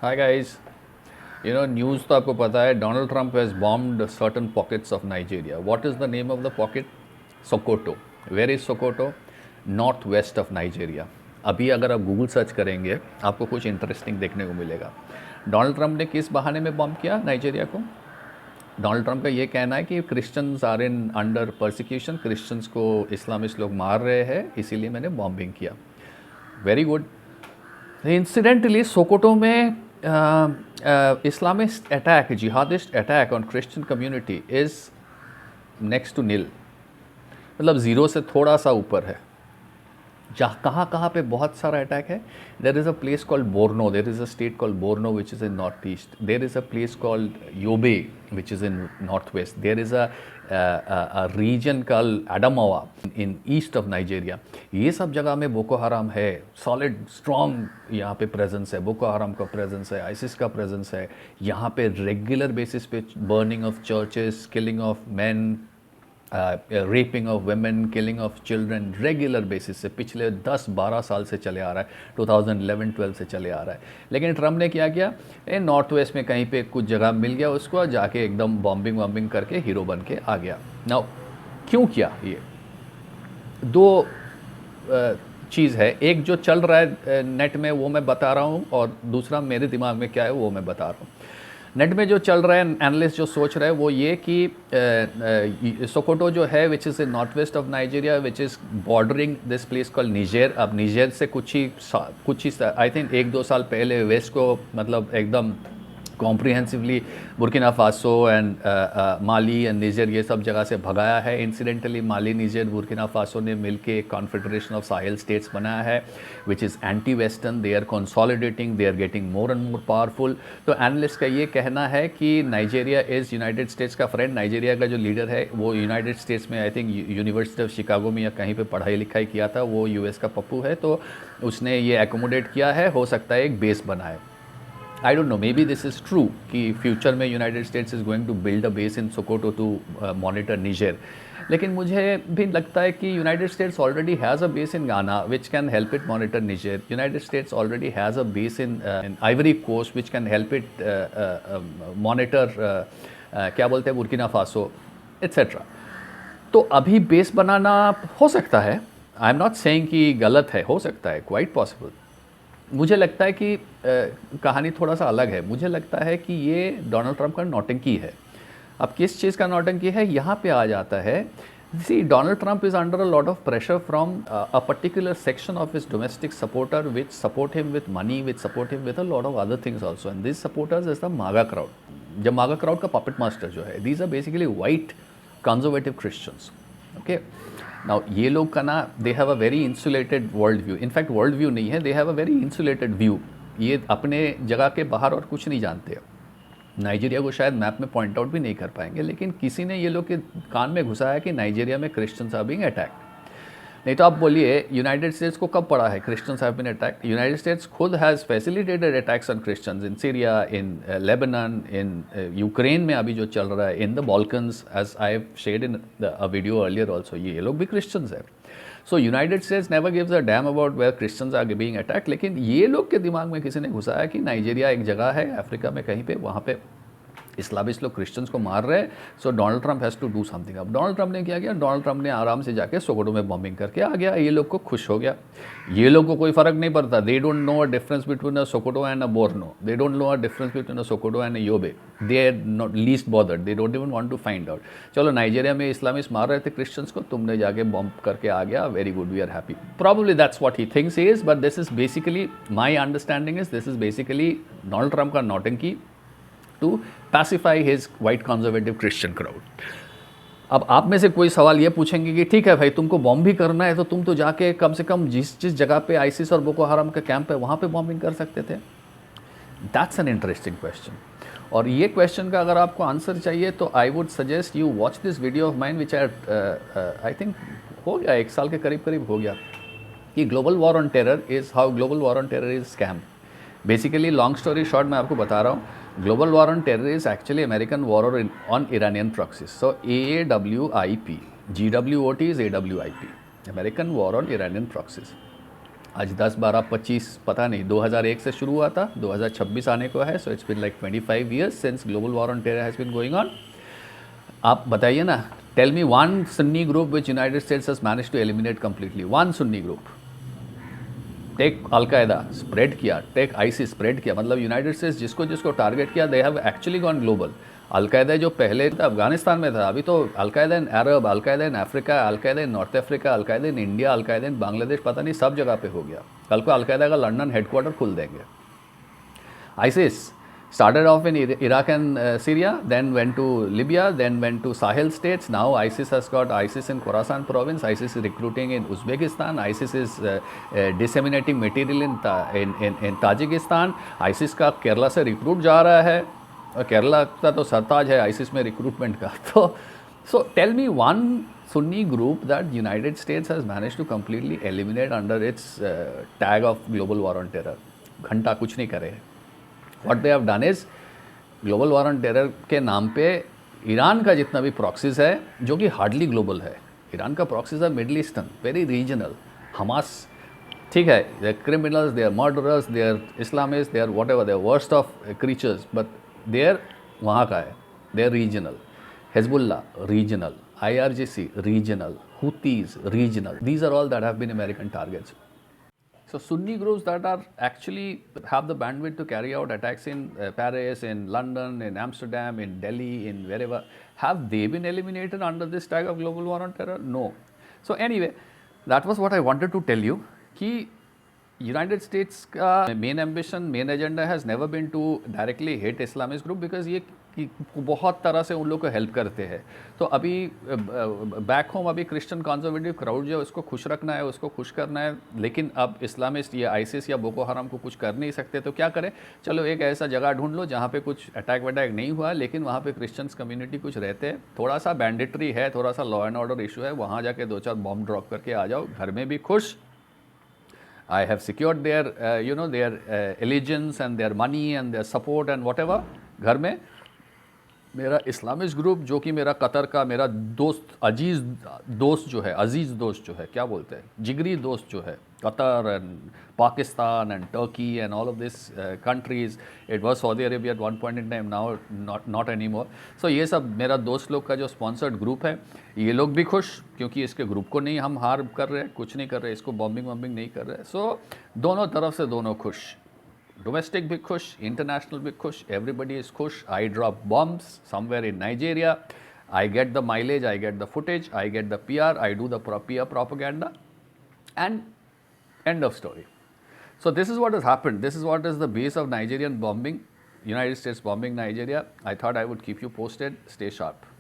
Hi guys. News तो आपको पता है. Donald Trump has bombed certain pockets of Nigeria. What is the name of the pocket? Sokoto. Where is Sokoto? North west of Nigeria. अभी अगर आप Google search करेंगे आपको कुछ इंटरेस्टिंग देखने को मिलेगा. डोनाल्ड ट्रंप ने किस बहाने में बॉम्ब किया नाइजीरिया को? डोनाल्ड ट्रंप का ये कहना है कि Christians are in under persecution, Christians को इस्लामिस्ट लोग मार रहे हैं, इसीलिए मैंने बॉम्बिंग किया. Very good. इंसिडेंटली सोकोटो में Islamist attack, jihadist attack on Christian community is next to nil. मतलब ज़ीरो से थोड़ा सा ऊपर है. जहाँ कहाँ कहाँ पे बहुत सारा अटैक है. There is a place called Borno, there is a state called Borno which is in north east. There is a place called Yobe which is in north west. There is a region called Adamawa in east of Nigeria. ये सब जगह में Boko हराम है. Solid strong यहाँ पे presence है. Boko हराम का प्रेजेंस है, आइसिस का प्रेजेंस है. यहाँ पे रेगुलर बेसिस पे burning of churches, killing of man, rapping of women, killing of children regular basis से पिछले 10-12 साल से चले आ रहा है. 2011-12 से चले आ रहा है. लेकिन ट्रम्प ने क्या किया, नॉर्थ वेस्ट में कहीं पे कुछ जगह मिल गया उसको, जाके एकदम बॉम्बिंग करके हीरो बन के आ गया. नाउ क्यों किया ये? दो चीज़ है. एक जो चल रहा है नेट में वो मैं बता रहा हूँ, और दूसरा मेरे दिमाग में क्या है वो मैं बता रहा हूँ. नेट में जो चल रहा है, एनालिस्ट जो सोच रहे हैं वो ये कि सोकोटो जो है which is in north west of Nigeria, which is bordering this place call Niger. अब निजेर से कुछ ही आई थिंक 1-2 साल पहले वेस्ट को मतलब एकदम comprehensively Burkina Faso and Mali and निजर ये सब जगह से भगाया है. इंसिडेंटली माली, निजर, बुर्किना फासो ने मिलके एक कॉन्फेडरेशन ऑफ साहेल स्टेट्स बनाया है which is anti western. They are consolidating, they are getting more and more powerful. तो एनालिस्ट का ये कहना है कि नाइजीरिया इज़ यूनाइटेड स्टेट्स का फ्रेंड. नाइजीरिया का जो लीडर है वो यूनाइटेड स्टेट्स में I think university of Chicago में या कहीं पर पढ़ाई लिखाई किया था. वो यूएस का पप्पू है, तो उसने ये एकोमोडेट किया है. हो सकता है एक बेस बनाए. I don't know, maybe this is true कि फ्यूचर में United States is going to build a base in Sokoto to monitor Niger. लेकिन मुझे भी लगता है कि United States already has a base in Ghana which can help it monitor Niger. United States already has a base in Ivory Coast which can help it monitor क्या बोलते हैं Burkina Faso etcetera. तो अभी base बनाना हो सकता है. I am not saying कि गलत है, हो सकता है, क्वाइट पॉसिबल. मुझे लगता है कि कहानी थोड़ा सा अलग है. मुझे लगता है कि ये डोनाल्ड ट्रंप का नौटंकी है. अब किस चीज़ का नौटंकी है यहाँ पे आ जाता है. See, Donald Trump is under a lot of pressure from a particular section of his domestic supporter which support him with money, which support him with a lot of other things also. And this supporters is the MAGA crowd. जब MAGA crowd का puppet master जो है, these are basically white conservative Christians. Okay, now ये लोग का ना, they have a very insulated world view. In fact world view नहीं है, दे have a very insulated view. ये अपने जगह के बाहर और कुछ नहीं जानते. नाइजीरिया को शायद मैप में पॉइंट आउट भी नहीं कर पाएंगे, लेकिन किसी ने ये लोग के कान में घुसाया कि नाइजीरिया में क्रिश्चियंस आर बीइंग अटैक्ड. नहीं तो आप बोलिए यूनाइटेड स्टेट्स को कब पड़ा है Christians have been attacked? United States खुद has facilitated attacks on Christians in Syria, in Lebanon, in Ukraine में अभी जो चल रहा है, in the Balkans, as I have shared in a video earlier also. ये लोग भी क्रिश्चियंस है. So United States never gives a damn about where Christians are being attacked. लेकिन ये लोग के दिमाग में किसी ने घुसाया कि नाइजीरिया एक जगह है अफ्रीका में कहीं पे, वहाँ पे इस्लामिस्ट लोग क्रिश्चियंस को मार रहे हैं. So Donald Trump has to do something. अब डोनाल्ड ट्रंप ने क्या किया? डोनाल्ड ट्रंप ने आराम से जाके सोकोटो में बॉम्बिंग करके आ गया. ये लोग को खुश हो गया. ये लोग को कोई फ़र्क नहीं पड़ता. They don't know a difference between a Sokoto and a Borno. They don't know a difference between a Sokoto and a Yobe. They are not least bothered. They don't even want to find out. चलो, Nigeria में Islamist मार रहे थे Christians को, तुमने जाके bomb करके आ गया, very good, we are happy. Probably that's what he thinks is, but this is basically my understanding is this is basically Donald Trump का नौटंकी to pacify his white conservative Christian crowd. अब आप में से कोई सवाल ये पूछेंगे कि ठीक है भाई, तुमको बॉम्ब भी करना है तो तुम तो जाके कम से कम जिस जगह पे आईसिस और बोको हराम का कैंप है वहाँ पे बॉम्बिंग कर सकते थे. That's an interesting question. और ये क्वेश्चन का अगर आपको आंसर चाहिए तो I would suggest you watch this video of mine which I think हो गया 1 साल के करीब हो गया, कि global war on terror is how global war on terror is scam. Basically long story short मैं आपको बता रहा हूँ. Global war on terror is actually American war on Iranian proxies. So AAWIP, GWOT is AWIP, American war on Iranian proxies. आज 10, 12, 25 पता नहीं, 2001 से शुरू हुआ था, 2026 आने को है. So it's been like 25 years since global war on terror has been going on. आप बताइए ना, tell me one Sunni group which United States has manage to eliminate completely. One Sunni group. Take al Qaeda spread किया, take ISIS spread किया, मतलब United States जिसको जिसको target किया, they have actually gone global. Al Qaeda जो पहले था अफगानिस्तान में था, अभी तो al Qaeda in Arab, al Qaeda in Africa, Al Qaeda in North Africa, Al Qaeda in India, Al Qaeda in Bangladesh, पता नहीं सब जगह पे हो गया. कल को अलकायदा का लंदन हेडक्वार्टर खुल देंगे. ISIS started off in Iraq and Syria, then went to Libya, then went to Sahel states. Now ISIS has got ISIS in Khorasan province. ISIS is recruiting in Uzbekistan. ISIS is disseminating material in Tajikistan. ISIS का केरला से recruit जा रहा है, और केरला का तो सरताज है ISIS में रिक्रूटमेंट का. तो so tell me one Sunni group that United States has managed to completely eliminate under its tag of global war on terror. घंटा कुछ नहीं करे. What they have done is, global war on terror के नाम पे Iran का जितना भी प्रॉक्सीज है, जो कि हार्डली ग्लोबल है. ईरान का प्रॉक्सीज है middle eastern, very regional. Hamas ठीक है, they are criminals, they are murderers, they are Islamist, they are whatever, they are worst of creatures, but they are वहाँ का है, they are regional. Hezbollah regional, IRGC regional, Houthis regional. These are all that have been American targets. So Sunni groups that are actually have the bandwidth to carry out attacks in Paris, in London, in Amsterdam, in Delhi, in wherever, have they been eliminated under this tag of global war on terror? No. So anyway, that was what I wanted to tell you. कि United States का main ambition, main agenda has never been to directly hit Islamist group, because ये कि बहुत तरह से उन लोग को हेल्प करते हैं. तो अभी बैक होम अभी क्रिश्चियन कंजर्वेटिव क्राउड जो है उसको खुश रखना है, उसको खुश करना है. लेकिन अब इस्लामिस्ट या आईसिस या बोको हराम को कुछ कर नहीं सकते, तो क्या करें, चलो एक ऐसा जगह ढूंढ लो जहाँ पे कुछ अटैक वटैक नहीं हुआ, लेकिन वहाँ पे क्रिश्चियंस कम्युनिटी कुछ रहते हैं, थोड़ा सा बैंडिट्री है, थोड़ा सा लॉ एंड ऑर्डर इशू है, वहाँ जाके 2-4 बॉम्ब ड्रॉप करके आ जाओ, घर में भी खुश. I have secured their their allegiance and their money and their support and whatever. घर में मेरा इस्लामिस्ट ग्रुप, जो कि मेरा कतर का मेरा दोस्त, अजीज़ दोस्त जो है, अजीज़ दोस्त जो है, क्या बोलते हैं, जिगरी दोस्त जो है, Qatar and Pakistan and Turkey and all of this countries. It was Saudi Arabia at one point in time, now not any more. सो ये सब मेरा दोस्त लोग का जो स्पॉन्सर्ड ग्रुप है, ये लोग भी खुश, क्योंकि इसके ग्रुप को नहीं हम हार्म कर रहे, कुछ नहीं कर रहे, इसको बॉम्बिंग वॉम्बिंग नहीं कर रहे. सो दोनों तरफ से दोनों खुश. Domestic big khush, international big khush, everybody is khush. I drop bombs somewhere in Nigeria. I get the mileage, I get the footage, I get the PR, I do the PR propaganda, and end of story. So this is what has happened. This is what is the base of Nigerian bombing, United States bombing Nigeria. I thought I would keep you posted. Stay sharp.